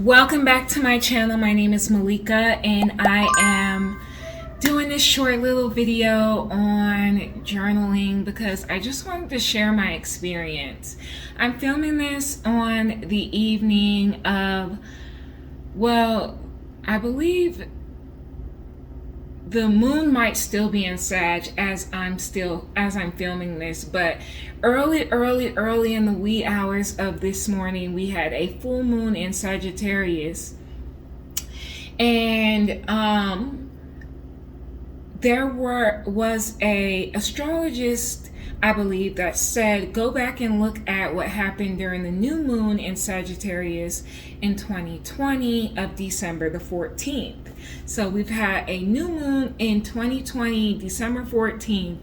Welcome back to my channel. My name is Malika and I am doing this short little video on journaling because I just wanted to share my experience. I'm filming this on the evening of, well, I believe the moon might still be in Sag as I'm filming this, but early in the wee hours of this morning, we had a full moon in Sagittarius, and there was a astrologist, I believe, that said go back and look at what happened during the new moon in Sagittarius in 2020 of December the 14th. So we've had a new moon in 2020, December 14th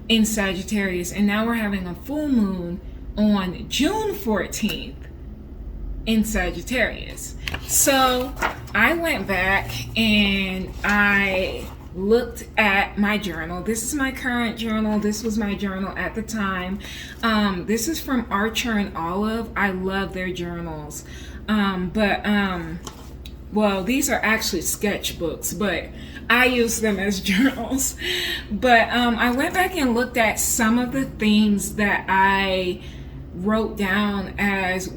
in Sagittarius, and now we're having a full moon on June 14th in Sagittarius. So I went back and I looked at my journal. This is my current journal. This was my journal at the time. This is from Archer and Olive. I love their journals. Well, these are actually sketchbooks, but I use them as journals. But I went back and looked at some of the things that I wrote down as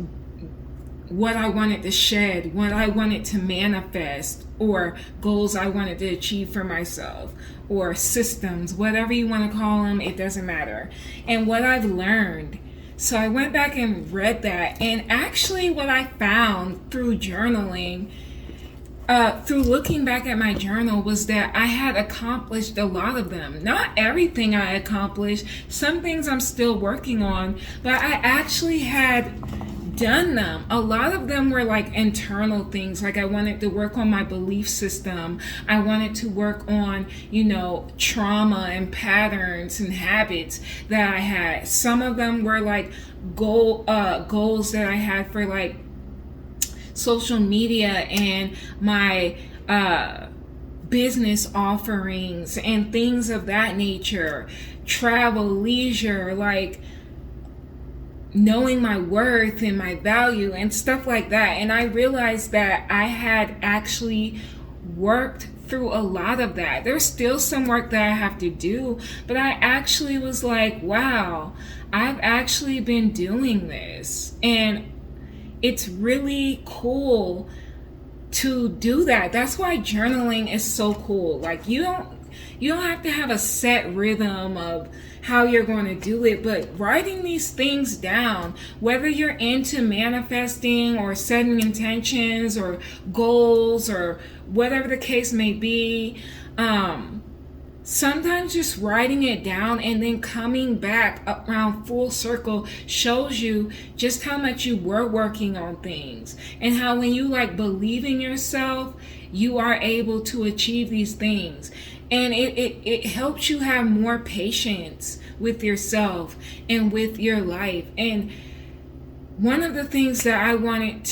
what I wanted to shed, what I wanted to manifest, or goals I wanted to achieve for myself, or systems, whatever you want to call them, it doesn't matter. And what I've learned. So I went back and read that, and actually what I found through journaling, through looking back at my journal, was that I had accomplished a lot of them. Not everything I accomplished. Some things I'm still working on, but I actually had done them. A lot of them were like internal things. Like I wanted to work on my belief system. I wanted to work on, trauma and patterns and habits that I had. Some of them were like goals that I had for like social media and my business offerings and things of that nature. Travel, leisure, like knowing my worth and my value and stuff like that. And I realized that I had actually worked through a lot of that. There's still some work that I have to do, but I actually was like, wow, I've actually been doing this. And it's really cool to do that. That's why journaling is so cool. Like you don't have to have a set rhythm of how you're going to do it, but writing these things down, whether you're into manifesting or setting intentions or goals or whatever the case may be, sometimes just writing it down and then coming back around full circle shows you just how much you were working on things, and how when you believe in yourself, you are able to achieve these things. And it helps you have more patience with yourself and with your life. And one of the things that I wrote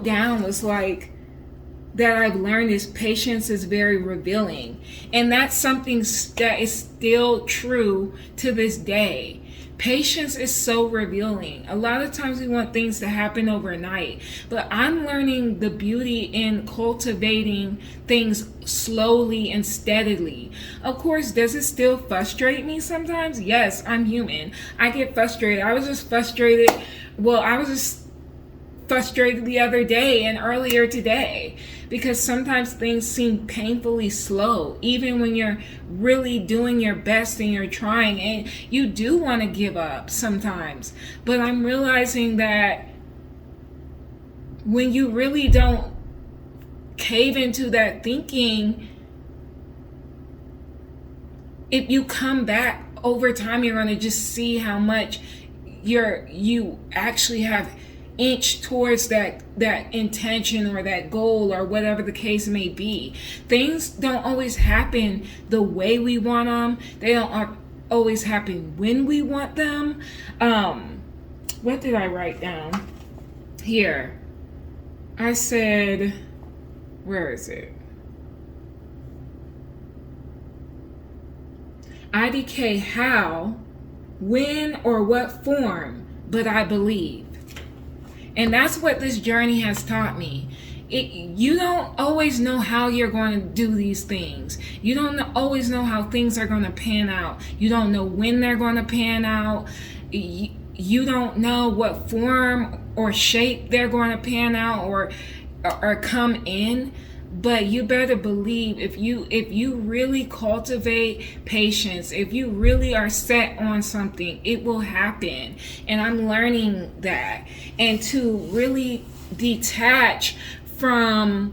down was that I've learned is patience is very revealing. And that's something that is still true to this day. Patience is so revealing. A lot of times we want things to happen overnight, but I'm learning the beauty in cultivating things slowly and steadily. Of course, does it still frustrate me sometimes? Yes, I'm human. I get frustrated. I was just frustrated the other day and earlier today, because sometimes things seem painfully slow, even when you're really doing your best and you're trying, and you do want to give up sometimes. But I'm realizing that when you really don't cave into that thinking, if you come back over time, you're going to just see how much you actually have inch towards that intention or that goal or whatever the case may be. Things don't always happen the way we want them. They don't always happen when we want them. What did I write down here? I said, where is it? IDK how, when, or what form, but I believe. And that's what this journey has taught me. You don't always know how you're going to do these things. You don't always know how things are going to pan out. You don't know when they're going to pan out. You don't know what form or shape they're going to pan out or come in. But you better believe, if you really cultivate patience, if you really are set on something, it will happen. And I'm learning that. And to really detach from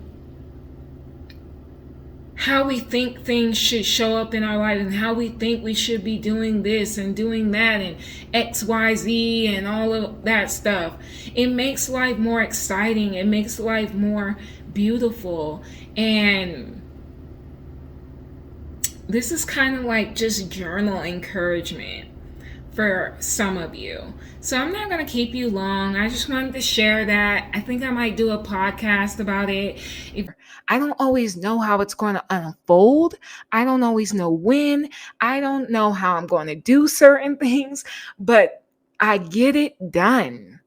how we think things should show up in our life and how we think we should be doing this and doing that and XYZ and all of that stuff. It makes life more exciting. It makes life more beautiful. And this is kind of like just journal encouragement for some of you. So I'm not going to keep you long. I just wanted to share that. I think I might do a podcast about it. I don't always know how it's going to unfold. I don't always know when. I don't know how I'm going to do certain things, but I get it done.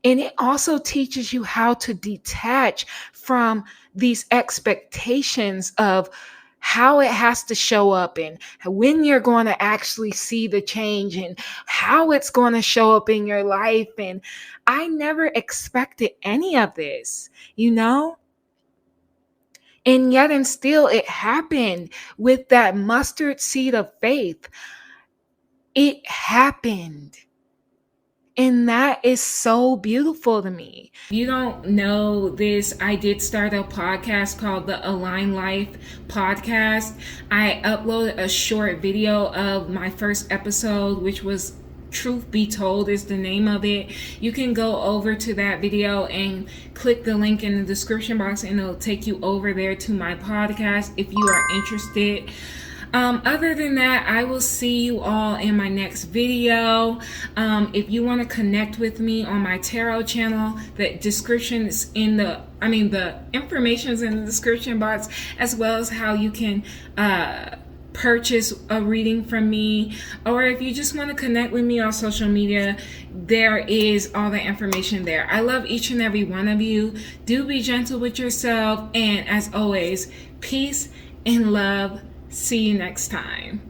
And it also teaches you how to detach from these expectations of how it has to show up and when you're going to actually see the change and how it's going to show up in your life. And I never expected any of this, you know? And yet and still it happened with that mustard seed of faith. It happened. And that is so beautiful to me. If you don't know this, I did start a podcast called the Align Life Podcast. I uploaded a short video of my first episode, which was Truth Be Told is the name of it. You can go over to that video and click the link in the description box and it'll take you over there to my podcast if you are interested. Other than that, I will see you all in my next video. If you want to connect with me on my tarot channel, the description is the information is in the description box, as well as how you can purchase a reading from me. Or if you just want to connect with me on social media, there is all the information there. I love each and every one of you. Do be gentle with yourself. And as always, peace and love. See you next time.